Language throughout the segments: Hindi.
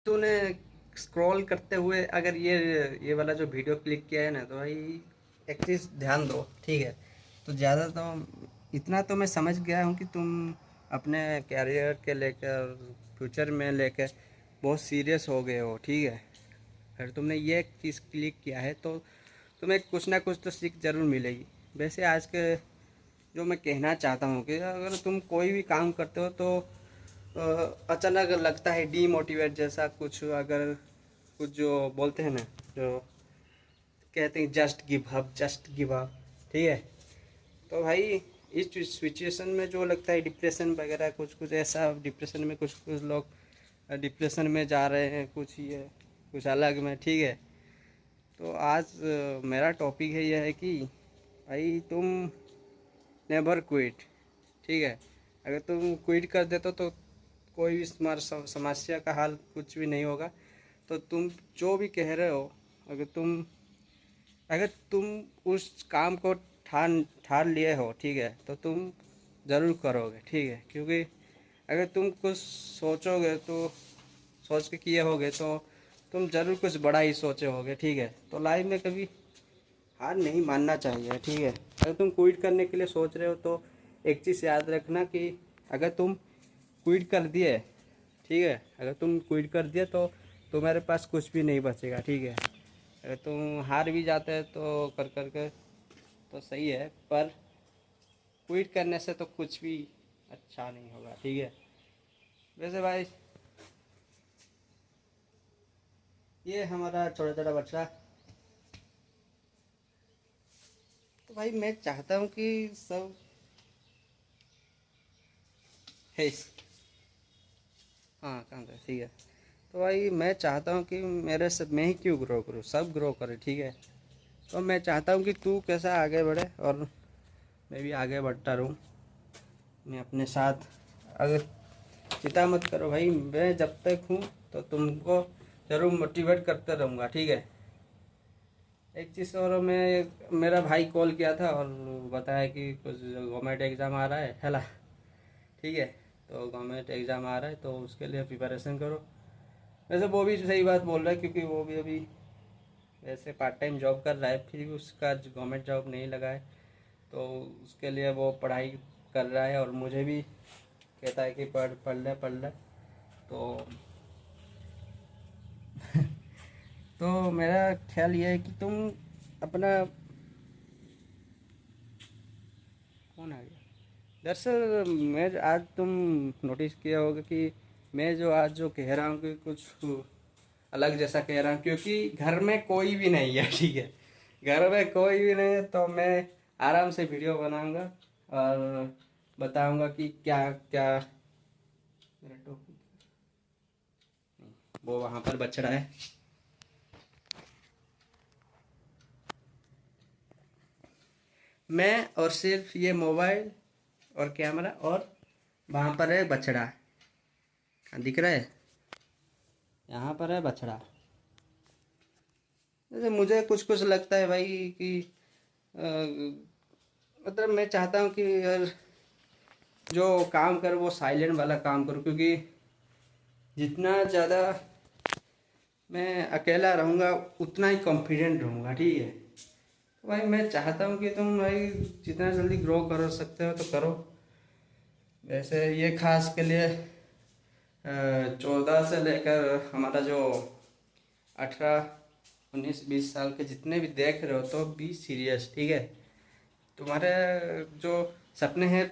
तूने स्क्रॉल करते हुए अगर ये वाला जो वीडियो क्लिक किया है ना, तो भाई एक चीज़ ध्यान दो, ठीक है। तो ज़्यादा तो इतना तो मैं समझ गया हूँ कि तुम अपने कैरियर के लेकर, फ्यूचर में लेकर बहुत सीरियस हो गए हो, ठीक है। अगर तुमने ये चीज़ क्लिक किया है तो तुम्हें कुछ ना कुछ तो सीख ज़रूर मिलेगी। वैसे आज के जो मैं कहना चाहता हूँ कि अगर तुम कोई भी काम करते हो तो अचानक लगता है डीमोटिवेट जैसा कुछ, अगर कुछ जो बोलते हैं ना, जो कहते हैं just give up, just give up, ठीक है। तो भाई इस सिचुएशन में जो लगता है डिप्रेशन वगैरह, कुछ कुछ ऐसा डिप्रेशन में कुछ कुछ लोग डिप्रेशन में जा रहे हैं, कुछ ये कुछ अलग में, ठीक है। तो आज मेरा टॉपिक है यह है कि भाई तुम नेवर क्विट, ठीक है। अगर तुम क्विट कर देते हो तो कोई भी तुम्हारा समस्या का हल कुछ भी नहीं होगा। तो तुम जो भी कह रहे हो, अगर तुम अगर तुम उस काम को ठान ठान लिए हो, ठीक है, तो तुम ज़रूर करोगे, ठीक है। क्योंकि अगर तुम कुछ सोचोगे तो सोच के किए होगे तो तुम ज़रूर कुछ बड़ा ही सोचे होगे, ठीक है। तो लाइफ में कभी हार नहीं मानना चाहिए, ठीक है। अगर तुम क्विट करने के लिए सोच रहे हो तो एक चीज़ याद रखना कि अगर तुम क्विट कर दिए, ठीक है, अगर तुम क्विट कर दिए तो तुम्हारे पास कुछ भी नहीं बचेगा, ठीक है। अगर तुम हार भी जाते हैं तो कर कर के तो सही है, पर क्विट करने से तो कुछ भी अच्छा नहीं होगा, ठीक है। वैसे भाई ये हमारा छोटा छोटा बच्चा, तो भाई मैं चाहता हूँ कि सब है। हाँ काम कर, ठीक है। तो भाई मैं चाहता हूँ कि मेरे से मैं ही क्यों ग्रो करूँ, सब ग्रो करे, ठीक है। तो मैं चाहता हूँ कि तू कैसा आगे बढ़े और मैं भी आगे बढ़ता रहूँ। मैं अपने साथ, अगर चिंता मत करो भाई, मैं जब तक हूँ तो तुमको ज़रूर मोटिवेट करते रहूँगा, ठीक है। एक चीज़ और, मैं मेरा भाई कॉल किया था और बताया कि कुछ गवर्नमेंट एग्ज़ाम आ रहा है ना, ठीक है। तो गवर्नमेंट एग्ज़ाम आ रहा है तो उसके लिए प्रिपरेशन करो। वैसे वो भी सही बात बोल रहा है, क्योंकि वो भी अभी वैसे पार्ट टाइम जॉब कर रहा है, फिर भी उसका गवर्नमेंट जॉब नहीं लगा है। तो उसके लिए वो पढ़ाई कर रहा है और मुझे भी कहता है कि पढ़ पढ़ ले पढ़ ले। तो तो मेरा ख्याल ये है कि तुम अपना, कौन आ गया। दरअसल मैं आज तुम नोटिस किया होगा कि मैं जो आज जो कह रहा हूँ कि कुछ अलग जैसा कह रहा हूँ, क्योंकि घर में कोई भी नहीं है, ठीक है। घर में कोई भी नहीं है तो मैं आराम से वीडियो बनाऊंगा और बताऊंगा कि क्या क्या मेरा टॉपिक, वो वहाँ पर बछड़ा है। मैं और सिर्फ ये मोबाइल और कैमरा, और वहाँ पर है बछड़ा, हाँ, दिख रहा है, यहाँ पर है बछड़ा। जैसे मुझे कुछ कुछ लगता है भाई कि अ, मतलब मैं चाहता हूँ कि यार जो काम करो वो साइलेंट वाला काम करो, क्योंकि जितना ज़्यादा मैं अकेला रहूँगा उतना ही कॉन्फिडेंट रहूँगा, ठीक है। तो भाई मैं चाहता हूँ कि तुम भाई जितना जल्दी ग्रो कर सकते हो तो करो। वैसे ये खास के लिए 14 से लेकर हमारा जो 18 19 20 साल के जितने भी देख रहे हो तो बी सीरियस, ठीक है। तुम्हारे जो सपने हैं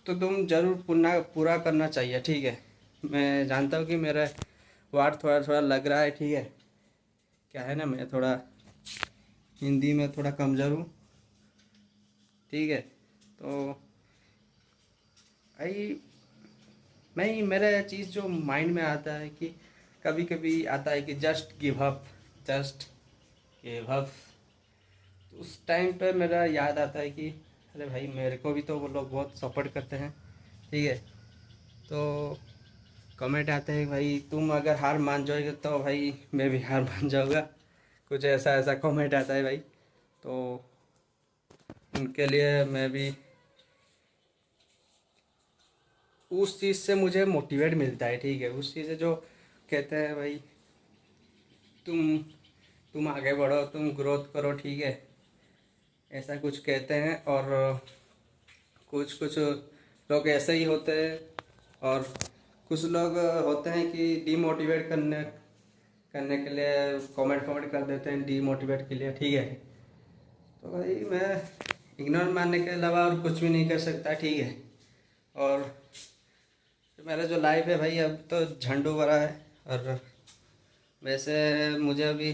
तो तुम जरूर पूरा पूरा करना चाहिए, ठीक है। मैं जानता हूँ कि मेरा वार्ड थोड़ा थोड़ा लग रहा है, ठीक है। क्या है ना, मैं थोड़ा हिंदी में थोड़ा कमज़ोर हूँ, ठीक है। तो भाई मैं मेरा चीज़ जो माइंड में आता है कि कभी कभी आता है कि just give up, just give up. तो उस टाइम पे मेरा याद आता है कि अरे भाई मेरे को भी तो वो लोग बहुत सपोर्ट करते हैं, ठीक है। तो कमेंट आते हैं भाई तुम अगर हार मान जाओगे तो भाई मैं भी हार मान जाऊँगा, कुछ ऐसा ऐसा कमेंट आता है भाई। तो उनके लिए मैं भी उस चीज़ से मुझे मोटिवेट मिलता है, ठीक है। उस चीज़ से जो कहते हैं भाई तुम तुम आगे बढ़ो, तुम ग्रोथ करो, ठीक है, ऐसा कुछ कहते हैं। और कुछ कुछ लोग ऐसे ही होते हैं, और कुछ लोग होते हैं कि डीमोटिवेट करने करने के लिए कमेंट कमेंट कर देते हैं, डीमोटिवेट के लिए, ठीक है। तो भाई मैं इग्नोर मारने के अलावा और कुछ भी नहीं कर सकता, ठीक है। और मेरा जो लाइफ है भाई अब तो झंडू भरा है। और वैसे मुझे अभी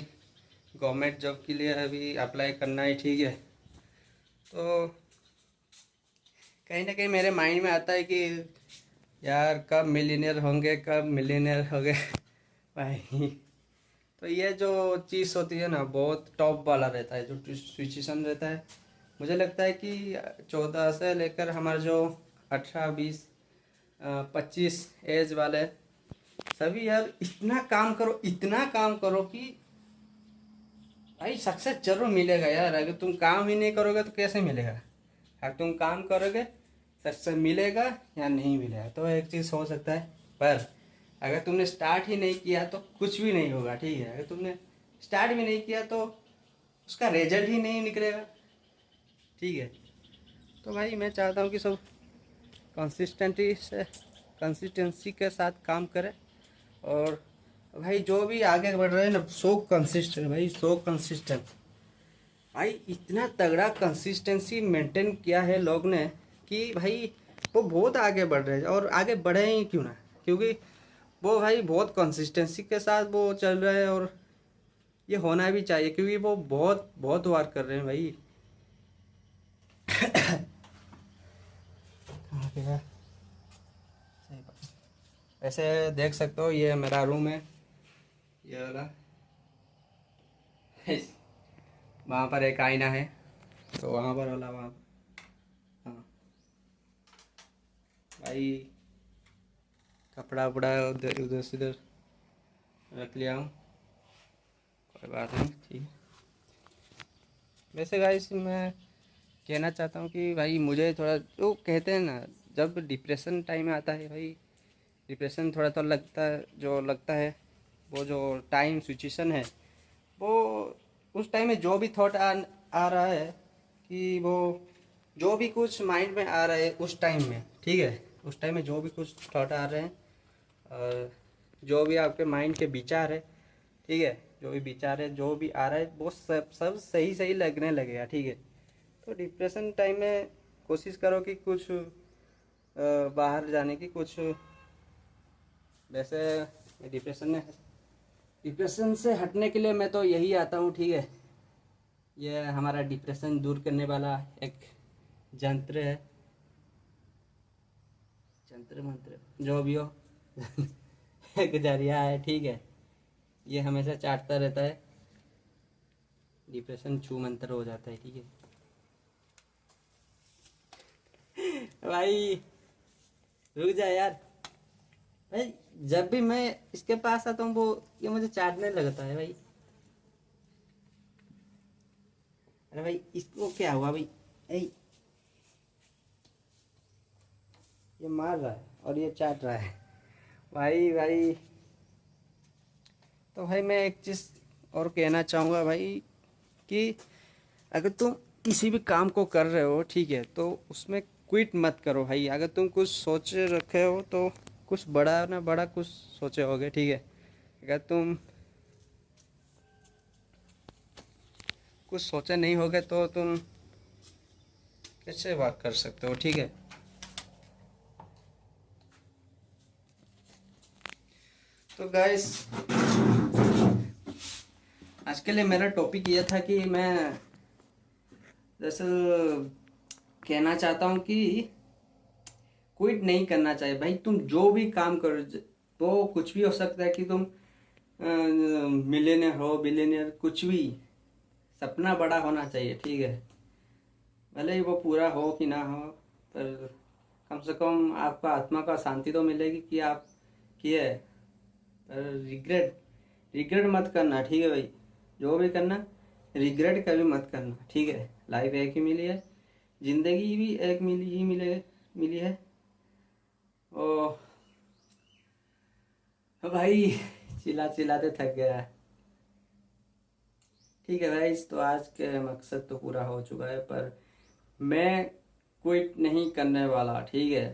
गवर्नमेंट जॉब के लिए अभी अप्लाई करना है, ठीक है। तो कहीं ना कहीं मेरे माइंड में आता है कि यार कब मिलीनियर होंगे, कब मिलीनियर होंगे भाई। तो ये जो चीज़ होती है ना, बहुत टॉप वाला रहता है, जो सिचुएशन रहता है। मुझे लगता है कि 14 से लेकर हमारे जो 18, 20, 25 एज वाले सभी यार इतना काम करो, इतना काम करो कि भाई सक्सेस जरूर मिलेगा यार। अगर तुम काम ही नहीं करोगे तो कैसे मिलेगा? अगर तुम काम करोगे सक्सेस मिलेगा या नहीं मिलेगा, तो एक चीज़ हो सकता है। पर अगर तुमने स्टार्ट ही नहीं किया तो कुछ भी नहीं होगा, ठीक है। अगर तुमने स्टार्ट भी नहीं किया तो उसका रिजल्ट ही नहीं निकलेगा, ठीक है। तो भाई मैं चाहता हूँ कि सब कंसिस्टेंसी के साथ काम करें। और भाई जो भी आगे बढ़ रहे हैं ना, सो कंसिस्टेंट भाई, सो कंसिस्टेंट भाई। इतना तगड़ा कंसिस्टेंसी मेंटेन किया है लोग ने कि भाई वो बहुत आगे बढ़ रहे हैं। और आगे बढ़े ही क्यों ना, क्योंकि वो भाई बहुत कंसिस्टेंसी के साथ वो चल रहे हैं। और ये होना भी चाहिए क्योंकि वो बहुत बहुत वार कर रहे हैं भाई। कहाँ गया? सही बात। वैसे देख सकते हो ये मेरा रूम है, ये वाला। वहाँ पर एक आईना है, तो वहाँ पर वाला वहाँ। हाँ भाई, कपड़ा वपड़ा उधर उधर से उधर रख लिया हूँ, कोई बात नहीं, ठीक है। वैसे गाइस मैं कहना चाहता हूँ कि भाई मुझे थोड़ा जो कहते हैं ना, जब डिप्रेशन टाइम आता है भाई, डिप्रेशन थोड़ा तो लगता है, जो लगता है वो जो टाइम सिचुएशन है, वो उस टाइम में जो भी थॉट आ रहा है, कि वो जो भी कुछ माइंड में आ रहा है उस टाइम में, ठीक है, उस टाइम में जो भी कुछ थॉट आ रहे हैं, और जो भी आपके माइंड के विचार है, ठीक है, जो भी विचार है, जो भी आ रहा है, वो सब सब सही सही लगने लगेगा, ठीक है। तो डिप्रेशन टाइम में कोशिश करो कि कुछ बाहर जाने की, कुछ वैसे डिप्रेशन से हटने के लिए मैं तो यही आता हूँ, ठीक है। ये हमारा डिप्रेशन दूर करने वाला एक यंत्र है, जंत्र मंत्र जो भी हो एक जरिया है, ठीक है। ये हमेशा चाटता रहता है, डिप्रेशन छू मंतर हो जाता है, ठीक है भाई। रुक जा यार भाई, जब भी मैं इसके पास आता हूँ वो ये मुझे चाटने लगता है भाई। अरे भाई इसको क्या हुआ भाई? ऐ, ये मार रहा है और ये चाट रहा है भाई भाई। तो भाई मैं एक चीज़ और कहना चाहूँगा भाई, कि अगर तुम किसी भी काम को कर रहे हो, ठीक है, तो उसमें क्विट मत करो भाई। अगर तुम कुछ सोचे रखे हो तो कुछ बड़ा ना बड़ा कुछ सोचे होगे, ठीक है। अगर तुम कुछ सोचे नहीं होगे तो तुम कैसे बात कर सकते हो, ठीक है। तो गाइस आज के लिए मेरा टॉपिक ये था कि मैं जैसे कहना चाहता हूँ कि क्विट नहीं करना चाहिए भाई। तुम जो भी काम करो, वो कुछ भी हो सकता है, कि तुम मिलियनेयर हो, बिलियनेयर, कुछ भी, सपना बड़ा होना चाहिए, ठीक है। भले ही वो पूरा हो कि ना हो, पर कम से कम आपका आत्मा का शांति तो मिलेगी कि आप किए। पर रिग्रेट रिग्रेट मत करना, ठीक है भाई। जो भी करना रिग्रेट कभी मत करना, ठीक है। लाइफ एक ही मिली है, जिंदगी भी एक मिली है। ओ भाई चिल्ला चिल्लाते थक गया। ठीक है भाई, तो आज के मकसद तो पूरा हो चुका है, पर मैं क्विट नहीं करने वाला। ठीक है,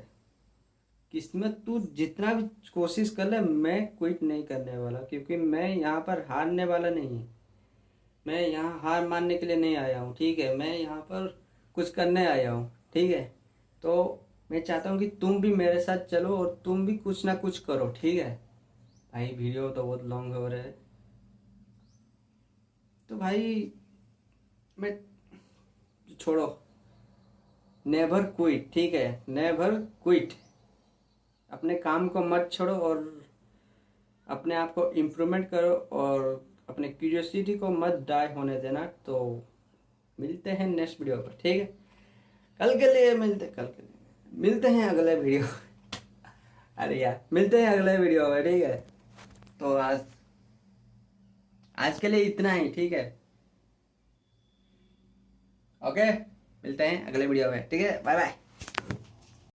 किस्मत तू जितना भी कोशिश कर ले, मैं क्विट नहीं करने वाला, क्योंकि मैं यहाँ पर हारने वाला नहीं। मैं यहाँ हार मानने के लिए नहीं आया हूँ। ठीक है, मैं यहाँ पर कुछ करने आया हूँ। ठीक है, तो मैं चाहता हूँ कि तुम भी मेरे साथ चलो और तुम भी कुछ ना कुछ करो। ठीक है भाई, वीडियो तो बहुत लॉन्ग हो रहा है, तो भाई मैं, छोड़ो, नेवर क्विट। ठीक है, नेवर क्विट। अपने काम को मत छोड़ो और अपने आप को इम्प्रूवमेंट करो और अपने क्यूरियोसिटी को मत डाई होने देना। तो मिलते हैं नेक्स्ट वीडियो पर। ठीक है, कल के लिए मिलते हैं अगले वीडियो। अरे यार, मिलते हैं अगले वीडियो में। ठीक है, तो आज आज के लिए इतना ही। ठीक है, ओके, मिलते हैं अगले वीडियो में। ठीक है, बाय बाय।